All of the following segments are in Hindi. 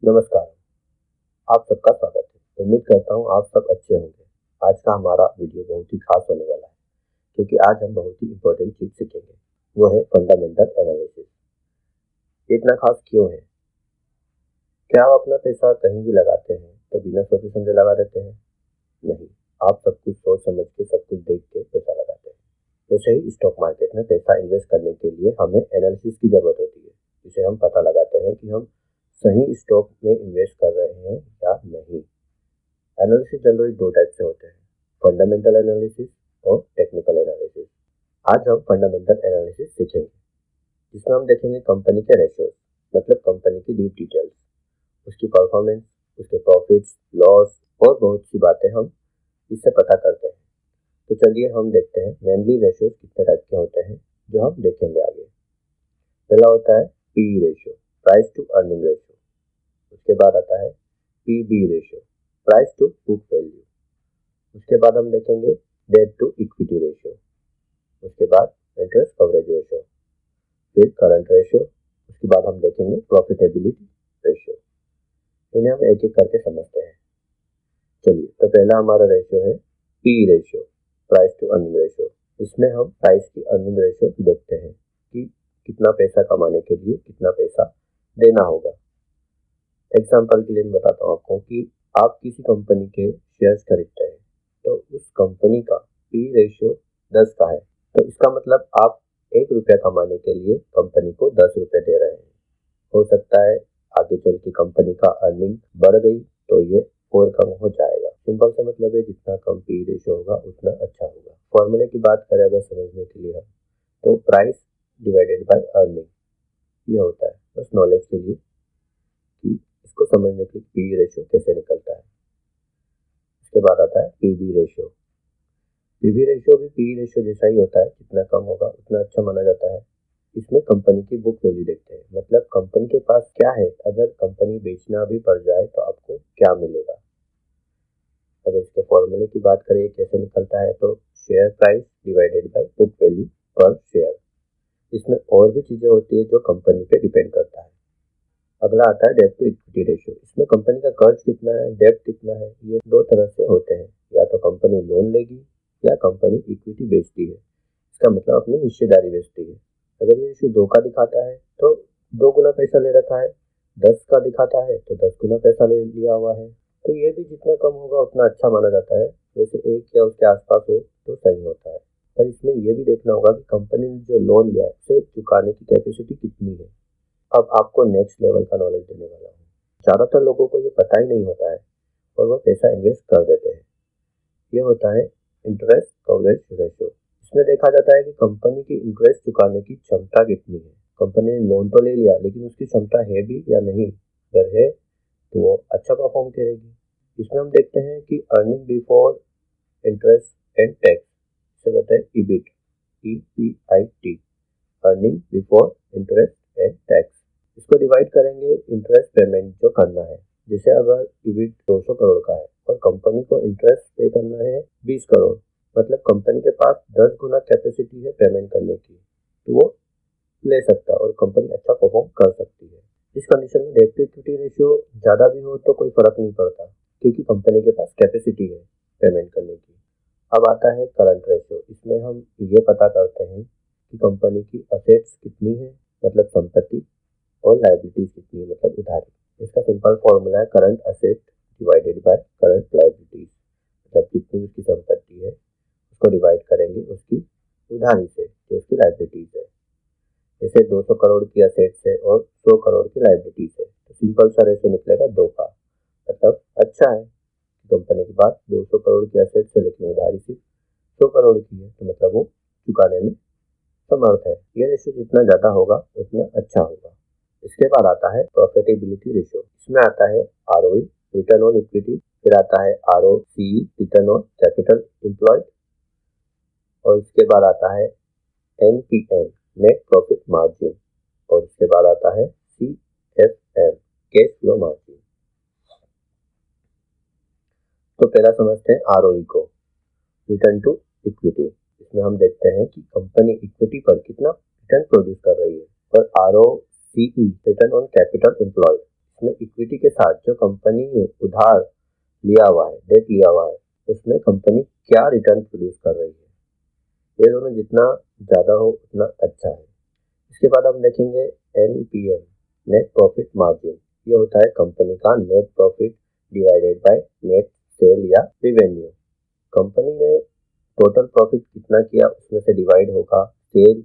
नमस्कार। आप सबका स्वागत है। उम्मीद करता हूँ आप सब अच्छे होंगे। आज का हमारा वीडियो बहुत ही खास होने वाला है क्योंकि आज हम बहुत ही इम्पोर्टेंट चीज सीखेंगे। वो है फंडामेंटल एनालिसिस। इतना खास क्यों है? क्या आप अपना पैसा कहीं भी लगाते हैं तो बिना सोचे समझे लगा देते हैं? नहीं, आप सब कुछ सोच समझ के, सब कुछ देख के पैसा लगाते हैं। वैसे ही स्टॉक मार्केट में पैसा इन्वेस्ट करने के लिए हमें एनालिसिस की जरूरत होती है, जिसे हम पता लगाते हैं कि हम सही स्टॉक में इन्वेस्ट कर रहे हैं या नहीं। एनालिसिस जनरली दो टाइप से होते हैं, फंडामेंटल एनालिसिस और टेक्निकल एनालिसिस। आज हम फंडामेंटल एनालिसिस सीखेंगे, जिसमें हम देखेंगे कंपनी के रेशियोज, मतलब कंपनी की डीप डिटेल्स, उसकी परफॉर्मेंस, उसके प्रॉफिट्स, लॉस और बहुत सी बातें हम इससे पता करते हैं। तो चलिए हम देखते हैं मेनली रेशियोज कितने टाइप के होते हैं जो हम देखेंगे आगे। पहला होता है PE ratio, price to earning ratio. उसके बाद आता है PB ratio, price to book value. उसके बाद हम देखेंगे डेट टू इक्विटी रेशियो। उसके बाद इंटरेस्ट कवरेज रेशियो, फिर करंट रेशियो। उसके बाद हम देखेंगे प्रॉफिटेबिलिटी रेशियो। इन्हें हम एक एक करके समझते हैं। चलिए, तो पहला हमारा रेशियो है P ratio, price to earning ratio. इसमें हम प्राइस की अर्निंग रेशियो देखते हैं कि कितना पैसा कमाने के लिए कितना पैसा देना होगा। एग्जाम्पल के लिए मैं बताता हूँ आपको कि आप किसी कंपनी के शेयर्स खरीदते हैं तो उस कंपनी का पी रेशियो 10 का है, तो इसका मतलब आप 1 रुपया कमाने के लिए कंपनी को 10 रुपये दे रहे हैं। हो सकता है आगे चल के कंपनी का अर्निंग बढ़ गई तो ये और कम हो जाएगा। सिंपल सा मतलब है, जितना कम पी रेशियो होगा उतना अच्छा होगा। फॉर्मूले की बात करें अगर समझने के लिए हम, तो प्राइस डिवाइडेड बाय अर्निंग ये होता है, बस नॉलेज के लिए कि इसको समझने के लिए पी रेशियो कैसे निकलता है। इसके बाद आता है पीबी रेशियो। पीबी रेशियो भी पी रेशियो जैसा ही होता है, जितना कम होगा उतना अच्छा माना जाता है। इसमें कंपनी की बुक वैल्यू देखते हैं, मतलब कंपनी के पास क्या है, अगर कंपनी बेचना भी पड़ जाए तो आपको क्या मिलेगा। अगर इसके फॉर्मूले की बात करें कैसे निकलता है, तो share price divided by book value पर शेयर। इसमें और भी चीजें होती है जो कंपनी पे डिपेंड करता है। अगला आता है डेब्ट टू इक्विटी रेशियो। इसमें कंपनी का कर्ज कितना है, डेब्ट कितना है, ये दो तरह से होते हैं। या तो कंपनी लोन लेगी या कंपनी इक्विटी बेचती है, इसका मतलब अपनी हिस्सेदारी बेचती है। अगर ये रेशियो 2 का दिखाता है तो 2 गुना पैसा ले रखा है, 10 का दिखाता है तो 10 गुना पैसा ले लिया हुआ है। तो ये भी जितना कम होगा उतना अच्छा माना जाता है। वैसे 1 या उसके आसपास हो तो सही होता है। पर इसमें यह भी देखना होगा कि कंपनी ने जो लोन लिया है उसे चुकाने की कैपेसिटी कितनी है। अब आपको नेक्स्ट लेवल का नॉलेज देने वाला हूँ। ज्यादातर लोगों को ये पता ही नहीं होता है और वो पैसा इन्वेस्ट कर देते हैं। ये होता है इंटरेस्ट कवरेज रेशियो। इसमें देखा जाता है कि कंपनी की इंटरेस्ट चुकाने की क्षमता कितनी है। कंपनी ने लोन तो ले लिया लेकिन उसकी क्षमता है भी या नहीं। अगर है तो वो अच्छा परफॉर्म करेगी। इसमें हम देखते हैं कि earning before interest and tax, इसे कहते हैं EBIT, EBIT, earning before interest and tax. इसको डिवाइड करेंगे इंटरेस्ट पेमेंट जो करना है। जैसे अगर ईबिट 200 करोड़ का है और कंपनी को इंटरेस्ट पे करना है 20 करोड़, मतलब कंपनी के पास 10 गुना कैपेसिटी है पेमेंट करने की, तो वो ले सकता है और कंपनी अच्छा परफॉर्म कर सकती है। इस कंडीशन में डेब्ट टू इक्विटी रेशियो ज्यादा भी हो तो कोई फर्क नहीं पड़ता, क्योंकि कंपनी के पास कैपेसिटी है पेमेंट करने की। अब आता है करंट रेशियो। इसमें हम ये पता करते हैं कि कंपनी की असेट्स कितनी है, मतलब संपत्ति, और लायबिलिटीज कितनी है, मतलब उधारी। इसका सिंपल फॉर्मूला है current asset divided by current liabilities, मतलब जितनी उसकी संपत्ति है उसको डिवाइड करेंगे उसकी उधारी से जो उसकी लायबिलिटीज है। जैसे 200 करोड़ की असेट्स है और 100 करोड़ की लायबिलिटीज है, तो सिंपल सा रेशियो निकलेगा 2 का। मतलब अच्छा है, कंपनी के पास 200 करोड़ की असेट्स है लेकिन उधारी सिर्फ 100 करोड़ की है, तो मतलब वो चुकाने में समर्थ है। ये रेशियो जितना ज्यादा होगा उतना अच्छा होगा। इसके बाद आता है प्रॉफिटेबिलिटी रेशियो। इसमें आता है ROE, रिटर्न ऑन इक्विटी, फिर आता है ROCE, return on capital employed, और इसके बाद आता है NPM, नेट प्रॉफिट मार्जिन, और इसके बाद आता है CFM, कैश फ्लो मार्जिन। तो पहला समझते हैं ROE को, रिटर्न टू इक्विटी। इसमें हम देखते हैं कि कंपनी इक्विटी पर कितना रिटर्न प्रोड्यूस कर रही है। और ROCE, return on capital employed, इसमें इक्विटी के साथ जो कंपनी ने उधार लिया हुआ है, डेट लिया हुआ है, उसमें कंपनी क्या रिटर्न प्रोड्यूस कर रही है, ये दोनों जितना ज़्यादा हो उतना अच्छा है। इसके बाद हम देखेंगे NPM, नेट प्रॉफिट मार्जिन। ये होता है कंपनी का net profit divided by net cell या रिवेन्यू। कंपनी ने टोटल प्रॉफिट कितना किया उसमें से डिवाइड होगा सेल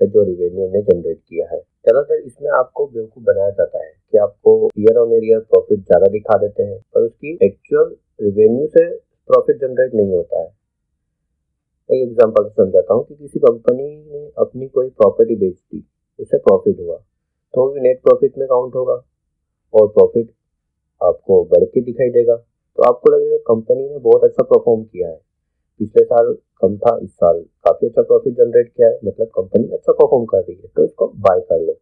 से जो रिवेन्यू ने जनरेट किया है। ज़्यादातर इसमें आपको बेवकूफ़ बनाया जाता है कि आपको ईयर ऑन ईयर प्रॉफिट ज़्यादा दिखा देते हैं, पर उसकी एक्चुअल रिवेन्यू से प्रॉफिट जनरेट नहीं होता है। एक एग्जांपल से समझाता हूँ कि किसी कंपनी ने अपनी कोई प्रॉपर्टी बेच दी, उससे प्रॉफिट हुआ तो भी नेट प्रॉफिट में काउंट होगा और प्रॉफिट आपको बढ़ के दिखाई देगा। तो आपको लगेगा कंपनी ने बहुत अच्छा परफॉर्म किया है, पिछले साल कम था, इस साल काफी अच्छा प्रॉफिट जनरेट किया है, मतलब कंपनी अच्छा परफॉर्म कर रही है, तो इसको बाय कर लो।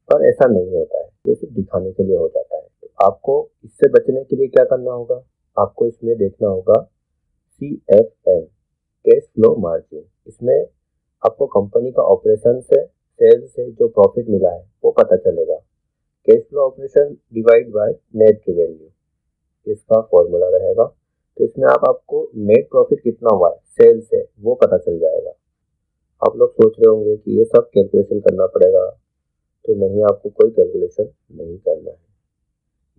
पर ऐसा नहीं होता है, ये सिर्फ दिखाने के लिए हो जाता है। तो आपको इससे बचने के लिए क्या करना होगा, आपको इसमें देखना होगा CFM, कैश फ्लो मार्जिन। इसमें आपको कंपनी का ऑपरेशन से, सेल से जो प्रॉफिट मिला है वो पता चलेगा। Cash flow operation divide by net revenue, इसका फॉर्मूला रहेगा। तो इसमें आपको नेट प्रॉफिट कितना हुआ है सेल से वो पता चल जाएगा। आप लोग सोच रहे होंगे कि ये सब कैलकुलेशन करना पड़ेगा, तो नहीं, आपको कोई कैलकुलेशन नहीं करना है।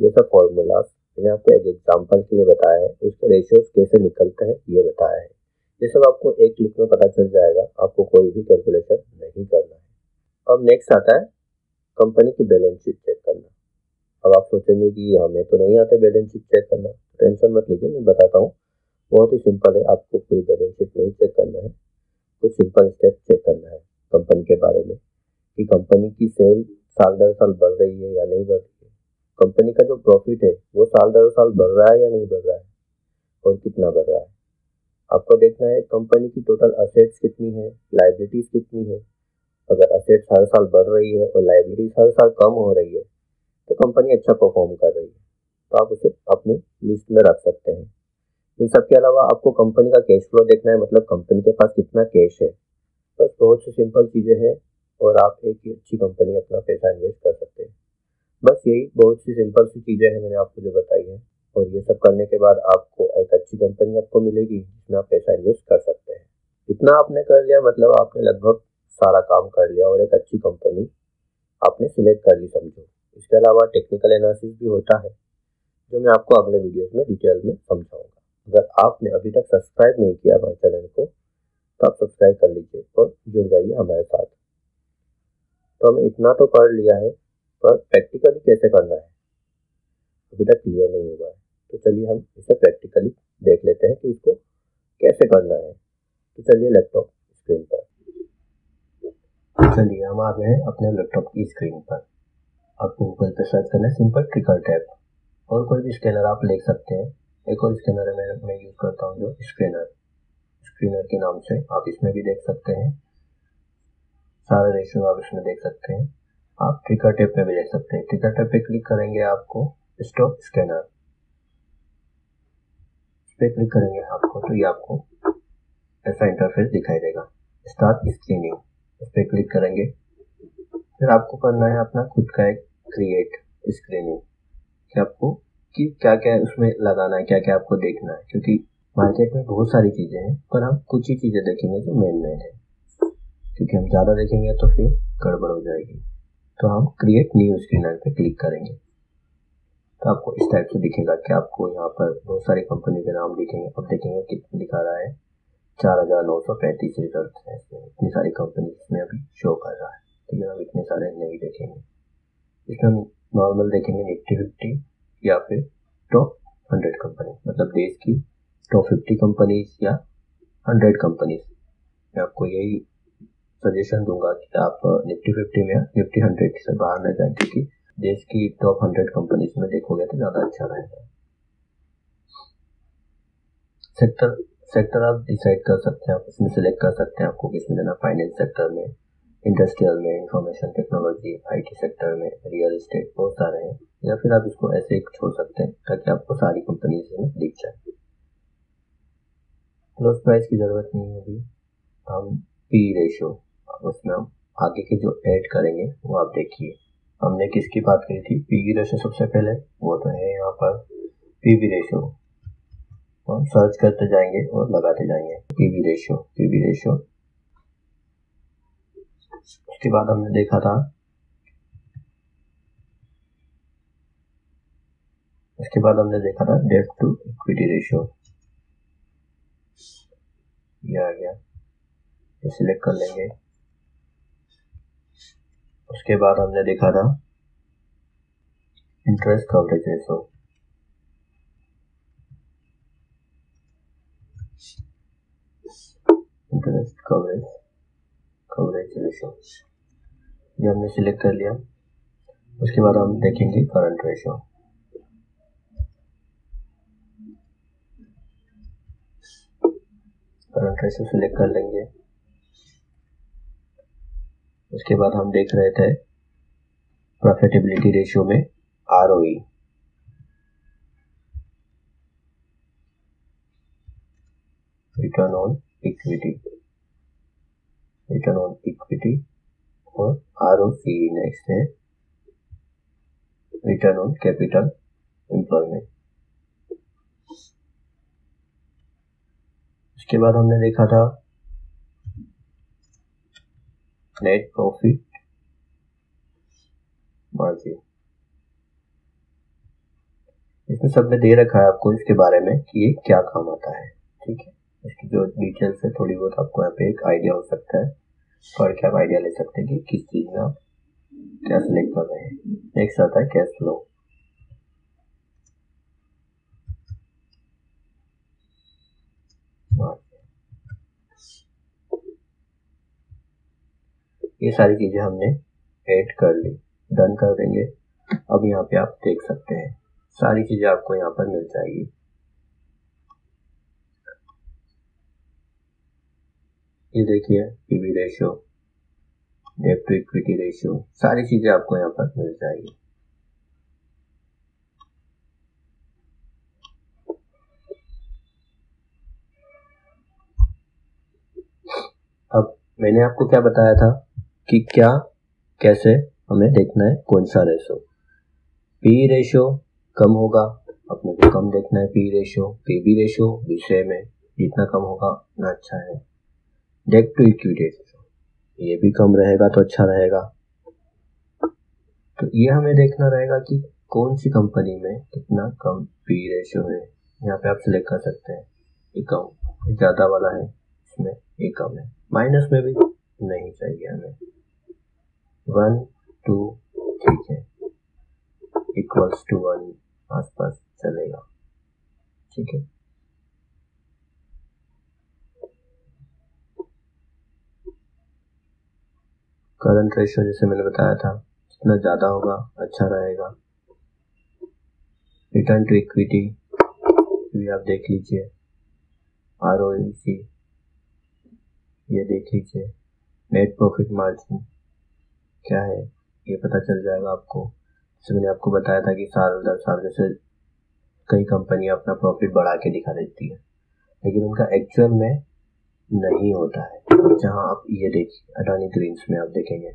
ये सब फॉर्मूलाज मैंने आपको एक एग्जांपल के लिए बताया है, उसके रेशियोज कैसे निकलते हैं ये बताया है। ये सब आपको एक क्लिक में पता चल जाएगा, आपको कोई भी कैलकुलेशन नहीं करना है। अब नेक्स्ट आता है कंपनी की बैलेंस शीट चेक करना। अब आप सोचेंगे कि हमें तो नहीं आते बैलेंस शीट चेक करना, टेंशन मत लीजिए, मैं बताता हूँ। बहुत ही सिंपल है, आपको पूरी बैलेंस शीट नहीं चेक करना है, कुछ सिंपल स्टेप चेक करना है कंपनी के बारे में कि कंपनी की सेल साल दर साल बढ़ रही है या नहीं बढ़ रही है, कंपनी का जो प्रॉफिट है वो साल दर साल बढ़ रहा है या नहीं बढ़ रहा है, और कितना बढ़ रहा है। आपको देखना है कंपनी की टोटल असेट्स कितनी है, लाइबिलिटीज कितनी है। अगर असेट्स हर साल बढ़ रही है और लाइबिलिटीज हर साल कम हो रही है तो कंपनी अच्छा परफॉर्म कर रही है, तो आप उसे अपनी लिस्ट में रख सकते हैं। इन सब के अलावा आपको कंपनी का कैश फ्लो देखना है, मतलब कंपनी के पास कितना कैश है। बस बहुत सी सिंपल चीज़ें हैं और आप एक अच्छी कंपनी अपना पैसा इन्वेस्ट कर सकते हैं। बस यही बहुत सी सिंपल सी चीज़ें हैं मैंने आपको जो बताई है, और ये सब करने के बाद आपको एक अच्छी कंपनी आपको मिलेगी जिसमें आप पैसा इन्वेस्ट कर सकते हैं। इतना आपने कर लिया मतलब आपने लगभग सारा काम कर लिया और एक अच्छी कंपनी आपने सिलेक्ट कर ली समझो। इसके अलावा टेक्निकल एनालिसिस भी होता है जो मैं आपको अगले वीडियोस में डिटेल में समझाऊंगा। अगर आपने अभी तक सब्सक्राइब नहीं किया हमारे चैनल को तो आप सब्सक्राइब कर लीजिए और जुड़ जाइए हमारे साथ। तो हमें इतना तो पढ़ लिया है, पर प्रैक्टिकली कैसे करना है अभी तक क्लियर नहीं हुआ है। तो चलिए हम इसे प्रैक्टिकली देख लेते हैं कि इसको कैसे करना है। तो चलिए लैपटॉप स्क्रीन पर, चलिए हम आ गए हैं अपने लैपटॉप की स्क्रीन पर। आपको गूगल पे सर्च करना है सिंपल ट्रिकर टैप, और कोई भी स्कैनर आप ले सकते हैं। एक और स्कैनर है मैं यूज़ करता हूँ जो स्क्रीनर के नाम से, आप इसमें भी देख सकते हैं। सारे रेशियो आप इसमें देख सकते हैं। आप ट्रिकर टैप पे भी देख सकते हैं। ट्रिकर टैप पे क्लिक करेंगे, आपको स्टॉप स्कैनर पे क्लिक करेंगे आपको, तो ये आपको ऐसा इंटरफेस दिखाई देगा। स्टार्ट स्क्रीनिंग इस पे क्लिक करेंगे। फिर आपको करना है अपना खुद का एक क्रिएट स्क्रीनिंग, कि आपको कि क्या क्या उसमें लगाना है, क्या क्या आपको देखना है, क्योंकि मार्केट में बहुत सारी चीज़ें हैं पर हम कुछ ही चीज़ें देखेंगे जो मेन है, क्योंकि हम ज़्यादा देखेंगे तो फिर गड़बड़ हो जाएगी। तो हम क्रिएट न्यू स्क्रीनर पे क्लिक करेंगे, तो आपको इस टाइप से दिखेगा कि आपको यहाँ पर बहुत सारी कंपनी के नाम दिखेंगे। अब देखेंगे कितना दिखा रहा है, 4935 रिजल्ट है इसमें, इतनी सारी कंपनी इसमें अभी शो कर रहा है। लेकिन हम इतने सारे नहीं देखेंगे, इसमें हम नॉर्मल देखेंगे निफ्टी 50 या फिर टॉप 100 कंपनी, मतलब देश की टॉप 50 कंपनीज या 100 कंपनीज। मैं आपको यही सजेशन दूंगा कि आप निफ्टी 50 में या निफ्टी 100 से बाहर न जाएं, क्योंकि देश की टॉप 100 कंपनीज में देखोगे तो ज़्यादा अच्छा रहेगा। सेक्टर आप डिसाइड कर सकते हैं, आप इसमें सिलेक्ट कर सकते हैं आपको किसमें देना, फाइनेंस सेक्टर में, इंडस्ट्रियल में, इंफॉर्मेशन टेक्नोलॉजी, IT सेक्टर में, रियल एस्टेट, बहुत सारे हैं। या फिर आप इसको ऐसे ही छोड़ सकते हैं ताकि आपको सारी कंपनीज में दिख जाए। क्लोज प्राइस की ज़रूरत नहीं है अभी। हम पी रेशियो उसमें हम आगे के जो ऐड करेंगे वो आप देखिए। हमने किसकी बात करी थी, पी वी रेशो सबसे पहले, वो तो है यहाँ पर पी वी रेशो। और सर्च करते जाएंगे और लगाते जाएंगे P V ratio, P V ratio. उसके बाद हमने देखा था, डेब्ट टू इक्विटी रेशो, ये आ गया, ये सिलेक्ट कर लेंगे। उसके बाद हमने देखा था interest coverage ratio, interest coverage ratio, ये हमने सिलेक्ट कर लिया। उसके बाद हम देखेंगे करंट रेशो, सिलेक्ट कर लेंगे। उसके बाद हम देख रहे थे प्रॉफिटेबिलिटी रेशियो में आरओई, रिटर्न ऑन इक्विटी, और आरओसी नेक्स्ट है रिटर्न ऑन कैपिटल एम्प्लॉयमेंट। उसके बाद हमने देखा था नेट प्रॉफिट मार्जिन, इसमें सब में दे रखा है आपको इसके बारे में कि ये क्या काम आता है, ठीक है। इसकी जो डिटेल्स है थोड़ी बहुत आपको यहाँ पे एक आइडिया हो सकता है, पढ़ के आप आइडिया ले सकते हैं कि किस चीज में आप क्या सिलेक्ट कर रहे हैं। नेक्स्ट आता है कैश फ्लो, ये सारी चीजें हमने ऐड कर ली, डन कर देंगे। अब यहाँ पे आप देख सकते हैं सारी चीजें आपको यहाँ पर मिल जाएगी। ये देखिए पीवी रेशियो, डेब्ट टू इक्विटी रेशियो, सारी चीजें आपको यहाँ पर मिल जाएगी। अब मैंने आपको क्या बताया था कि क्या कैसे हमें देखना है कौन सा रेशो। पी रेशो कम होगा, अपने को कम देखना है पी रेशो। पीबी रेशो भी सेम है, जितना कम होगा उतना अच्छा है। डेब्ट टू इक्विटी रेशो, ये भी कम रहेगा तो अच्छा रहेगा। तो ये हमें देखना रहेगा कि कौन सी कंपनी में कितना कम पी रेशो है। यहाँ पे आप सिलेक्ट कर सकते हैं, ये कम ज्यादा वाला है, इसमें ये कम है, माइनस में भी नहीं चाहिए हमें। 1 2 ठीक है, इक्वल्स टू 1 आसपास चलेगा, ठीक है। करंट रेशियो जैसे मैंने बताया था, जितना ज्यादा होगा अच्छा रहेगा। रिटर्न टू इक्विटी भी आप देख लीजिए, आरओसी ये देख लीजिए, नेट प्रॉफिट मार्जिन क्या है ये पता चल जाएगा आपको। जैसे मैंने आपको बताया था कि साल दर साल जैसे कई कंपनियां अपना प्रॉफिट बढ़ा के दिखा देती है, लेकिन उनका एक्चुअल में नहीं होता है। जहां आप ये देखिए अडानी ग्रीन्स में आप देखेंगे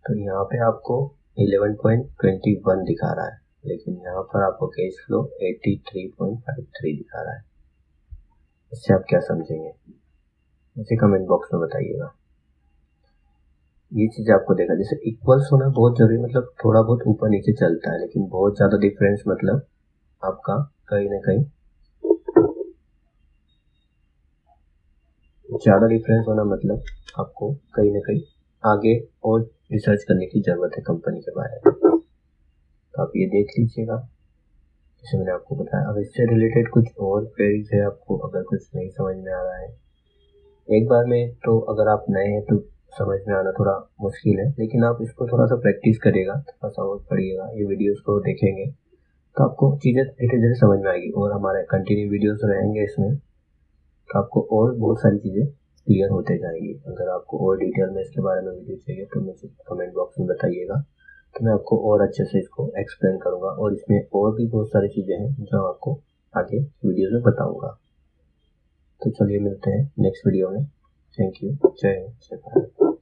तो यहाँ पे आपको 11.21 दिखा रहा है, लेकिन यहाँ पर आपको कैश फ्लो 83.53 दिखा रहा है। इससे आप क्या समझेंगे मुझे कमेंट बॉक्स में बताइएगा। ये चीज आपको देखा, जैसे इक्वल्स होना बहुत जरूरी, मतलब थोड़ा बहुत ऊपर नीचे चलता है, लेकिन बहुत ज्यादा डिफरेंस मतलब आपका कहीं ना कहीं ज्यादा डिफरेंस होना मतलब आपको कहीं ना कहीं आगे और रिसर्च करने की जरूरत है कंपनी के बारे में। तो आप ये देख लीजिएगा जैसे मैंने आपको बताया। अब इससे रिलेटेड कुछ और क्वेरीज है आपको, अगर कुछ नहीं समझ में आ रहा है एक बार में, तो अगर आप नए हैं तो समझ में आना थोड़ा मुश्किल है, लेकिन आप इसको थोड़ा सा प्रैक्टिस करिएगा, थोड़ा सा और पढ़िएगा, ये वीडियोस को देखेंगे तो आपको चीज़ें धीरे धीरे समझ में आएगी। और हमारे कंटिन्यू वीडियोस रहेंगे इसमें, तो आपको और बहुत सारी चीज़ें क्लियर होते जाएंगी। अगर आपको और डिटेल में इसके बारे में वीडियो चाहिए तो मुझे कमेंट बॉक्स में बताइएगा, तो मैं आपको और अच्छे से इसको एक्सप्लेन करूँगा। और इसमें और भी बहुत सारी चीज़ें हैं जो आपको आगे वीडियो में बताऊँगा। तो चलिए मिलते हैं नेक्स्ट वीडियो में। Thank you. जय हिंद, जय भारत।